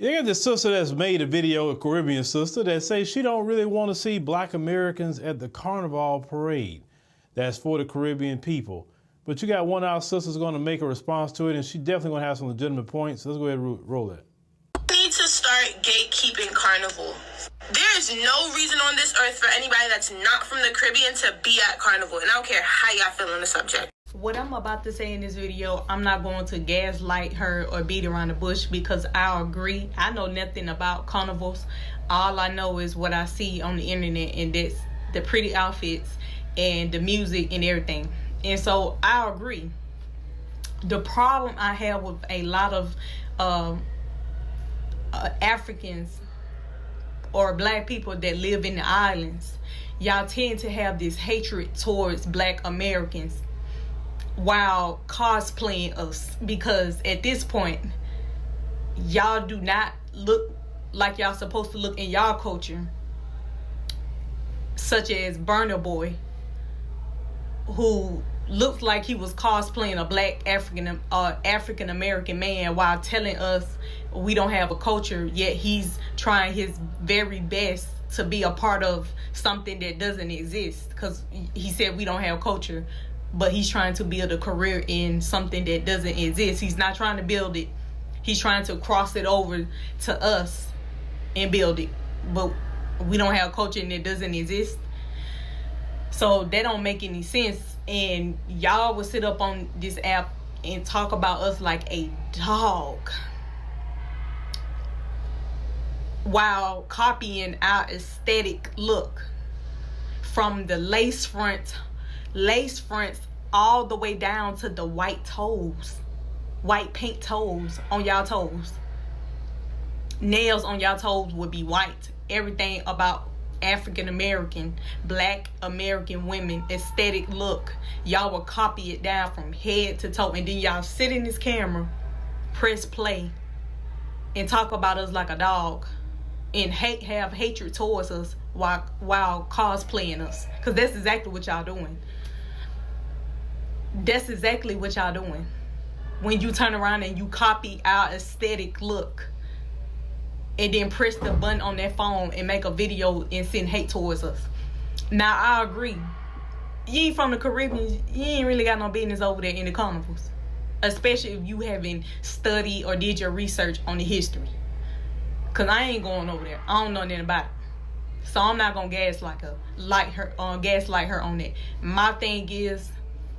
You got this sister that's made a video, a Caribbean sister, that says she don't really want to see Black Americans at the Carnival parade. That's for the Caribbean people. But you got one of our sisters going to make a response to it, and she definitely going to have some legitimate points. So let's go ahead and roll it. We need to start gatekeeping Carnival. There is no reason on this earth for anybody that's not from the Caribbean to be at Carnival, and I don't care how y'all feel on the subject. What I'm about to say in this video, I'm not going to gaslight her or beat around the bush, because I agree. I know nothing about carnivals. All I know is what I see on the internet, and that's the pretty outfits and the music and everything. And so I agree. The problem I have with a lot of Africans or Black people that live in the islands, y'all tend to have this hatred towards Black Americans while cosplaying us, because at this point y'all do not look like y'all supposed to look in y'all culture, such as Burna Boy, who looks like he was cosplaying a Black African American man while telling us we don't have a culture, yet he's trying his very best to be a part of something that doesn't exist, because he said we don't have culture, but he's trying to build a career in something that doesn't exist. He's not trying to build it. He's trying to cross it over to us and build it. But we don't have culture and it doesn't exist. So that don't make any sense. And y'all will sit up on this app and talk about us like a dog, while copying our aesthetic look, from the lace fronts all the way down to the white toes, white paint toes on y'all toes. Nails on y'all toes would be white. Everything about African American, Black American women aesthetic look, y'all will copy it down from head to toe, and then y'all sit in this camera, press play, and talk about us like a dog, and have hatred towards us while cosplaying us. Because that's exactly what y'all doing. That's exactly what y'all doing when you turn around and you copy our aesthetic look and then press the button on that phone and make a video and send hate towards us. Now, I agree. You ain't from the Caribbean. You ain't really got no business over there in the carnivals, especially if you haven't studied or did your research on the history. Because I ain't going over there. I don't know nothing about it. So I'm not going to gaslight her on that. My thing is,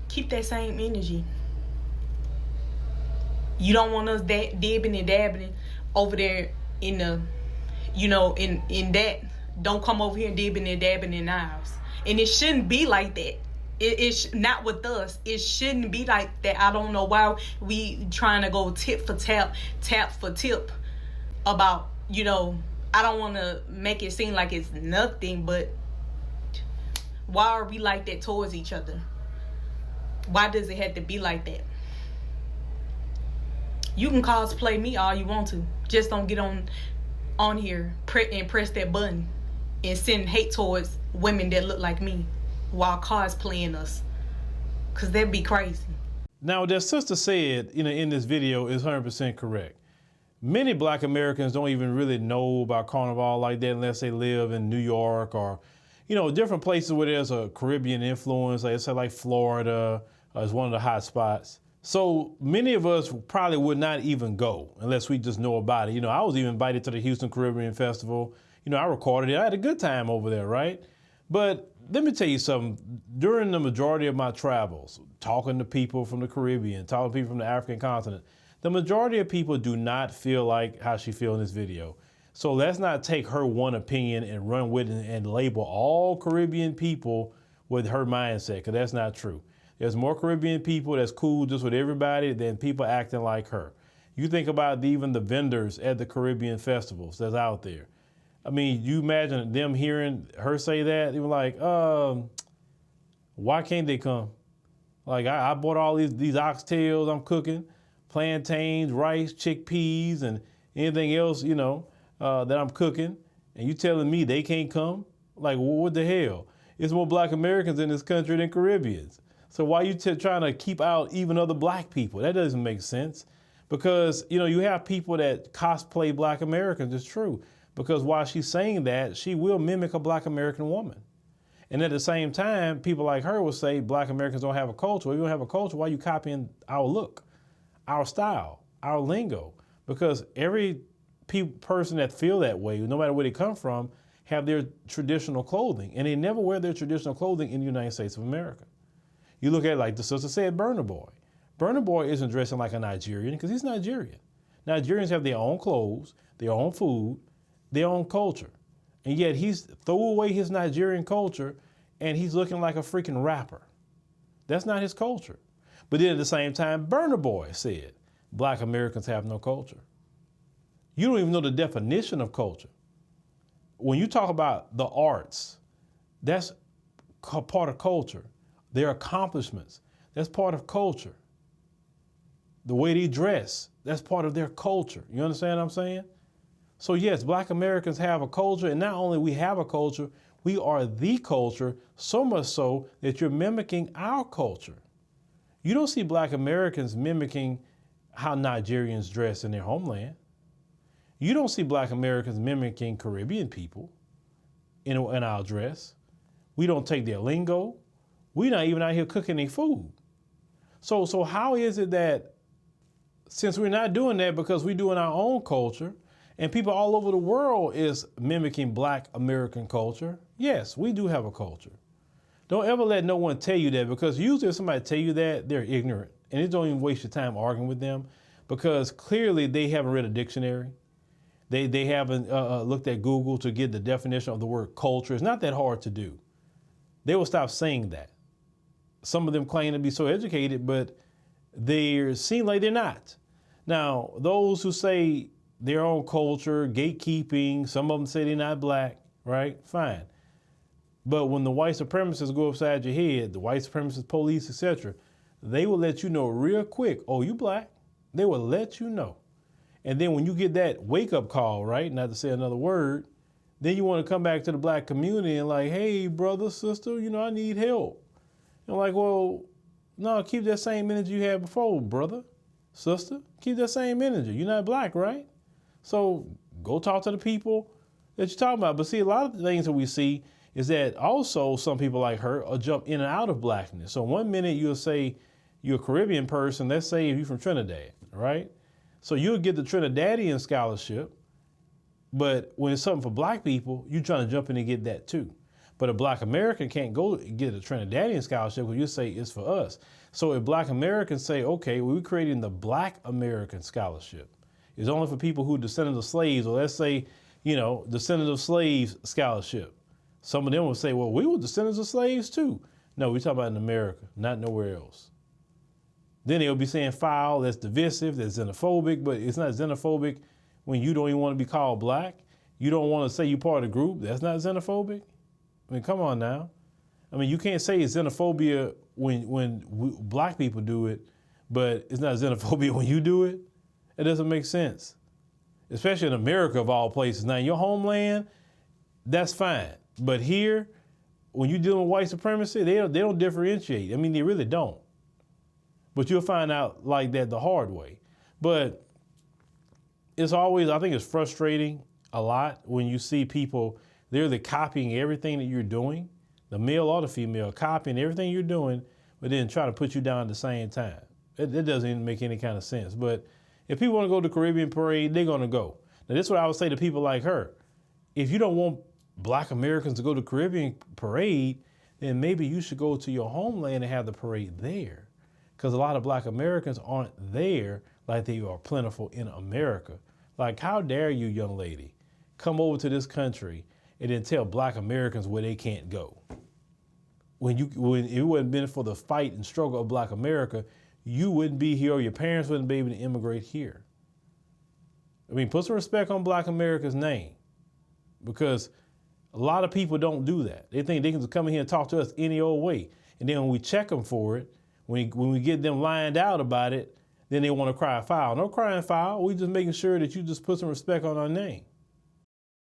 keep that same energy. You don't want us dibbing and dabbing over there in the, in that. Don't come over here dibbing and dabbing in ours. And it shouldn't be like that. It's not with us. It shouldn't be like that. I don't know why we trying to go tip for tap for tip about, I don't want to make it seem like it's nothing, but why are we like that towards each other? Why does it have to be like that? You can cosplay me all you want to. Just don't get on here and press that button and send hate towards women that look like me while cosplaying us. Because that'd be crazy. Now, what that sister said in this video is 100% correct. Many Black Americans don't even really know about Carnival like that unless they live in New York or, different places where there's a Caribbean influence. Like Florida is one of the hot spots. So many of us probably would not even go unless we just know about it. I was even invited to the Houston Caribbean Festival. I recorded it. I had a good time over there, right? But let me tell you something. During the majority of my travels, talking to people from the Caribbean, talking to people from the African continent, the majority of people do not feel like how she feels in this video. So let's not take her one opinion and run with it and label all Caribbean people with her mindset, because that's not true. There's more Caribbean people that's cool just with everybody than people acting like her. You think about even the vendors at the Caribbean festivals that's out there. I mean, you imagine them hearing her say that, they were like, why can't they come? Like, I bought all these oxtails I'm cooking, plantains, rice, chickpeas, and anything else, that I'm cooking, and you telling me they can't come? Like, what the hell? It's more Black Americans in this country than Caribbeans. So why you trying to keep out even other Black people? That doesn't make sense. Because, you have people that cosplay Black Americans, it's true. Because while she's saying that, she will mimic a Black American woman. And at the same time, people like her will say Black Americans don't have a culture. Well, if you don't have a culture, why are you copying our look, our style, our lingo? Because every person that feel that way, no matter where they come from, have their traditional clothing. And they never wear their traditional clothing in the United States of America. You look at it like the sister said, Burna Boy. Burna Boy isn't dressing like a Nigerian because he's Nigerian. Nigerians have their own clothes, their own food, their own culture. And yet he's threw away his Nigerian culture and he's looking like a freaking rapper. That's not his culture. But then at the same time, Burna Boy said, Black Americans have no culture. You don't even know the definition of culture. When you talk about the arts, that's part of culture. Their accomplishments, that's part of culture. The way they dress, that's part of their culture. You understand what I'm saying? So yes, Black Americans have a culture, and not only we have a culture, we are the culture, so much so that you're mimicking our culture. You don't see Black Americans mimicking how Nigerians dress in their homeland. You don't see Black Americans mimicking Caribbean people in our dress. We don't take their lingo. We're not even out here cooking their food. So how is it that since we're not doing that because we're doing our own culture and people all over the world is mimicking Black American culture, yes, we do have a culture. Don't ever let no one tell you that, because usually if somebody tell you that, they're ignorant. And it don't even waste your time arguing with them, because clearly they haven't read a dictionary. They haven't looked at Google to get the definition of the word culture. It's not that hard to do. They will stop saying that. Some of them claim to be so educated, but they seem like they're not. Now, those who say their own culture, gatekeeping, some of them say they're not Black, right? Fine. But when the white supremacists go upside your head, the white supremacist police, etc., they will let you know real quick, oh, you Black? They will let you know. And then when you get that wake-up call, right, not to say another word, then you want to come back to the Black community and like, hey, brother, sister, I need help. And like, well, no, keep that same energy you had before, brother, sister. Keep that same energy. You're not Black, right? So go talk to the people that you're talking about. But see, a lot of the things that we see is that also some people like her will jump in and out of Blackness. So one minute you'll say you're a Caribbean person, let's say if you're from Trinidad, right? So you'll get the Trinidadian scholarship, but when it's something for Black people, you're trying to jump in and get that too. But a Black American can't go get a Trinidadian scholarship because you say it's for us. So if Black Americans say, okay, well, we're creating the Black American scholarship. It's only for people who are descendants of slaves, or let's say, descendants of slaves scholarship. Some of them will say, well, we were descendants of slaves too. No, we're talking about in America, not nowhere else. Then they'll be saying foul, that's divisive, that's xenophobic, but it's not xenophobic when you don't even want to be called Black. You don't want to say you're part of the group. That's not xenophobic. I mean, come on now. I mean, you can't say it's xenophobia when Black people do it, but it's not xenophobia when you do it. It doesn't make sense, especially in America of all places. Now, in your homeland, that's fine. But here, when you're dealing with white supremacy, they don't differentiate. I mean, they really don't. But you'll find out like that the hard way. But it's always, I think it's frustrating a lot when you see people, they're copying everything that you're doing, the male or the female, copying everything you're doing, but then trying to put you down at the same time. It doesn't even make any kind of sense. But if people want to go to the Caribbean parade, they're going to go. Now, this is what I would say to people like her. If you don't want Black Americans to go to the Caribbean parade, then maybe you should go to your homeland and have the parade there. Because a lot of Black Americans aren't there like they are plentiful in America. Like, how dare you, young lady, come over to this country and then tell Black Americans where they can't go? When it wouldn't been for the fight and struggle of Black America, you wouldn't be here, or your parents wouldn't be able to immigrate here. I mean, put some respect on Black America's name, because a lot of people don't do that. They think they can just come in here and talk to us any old way. And then when we check them for it, when we get them lined out about it, then they want to cry foul. No crying foul. We just making sure that you just put some respect on our name.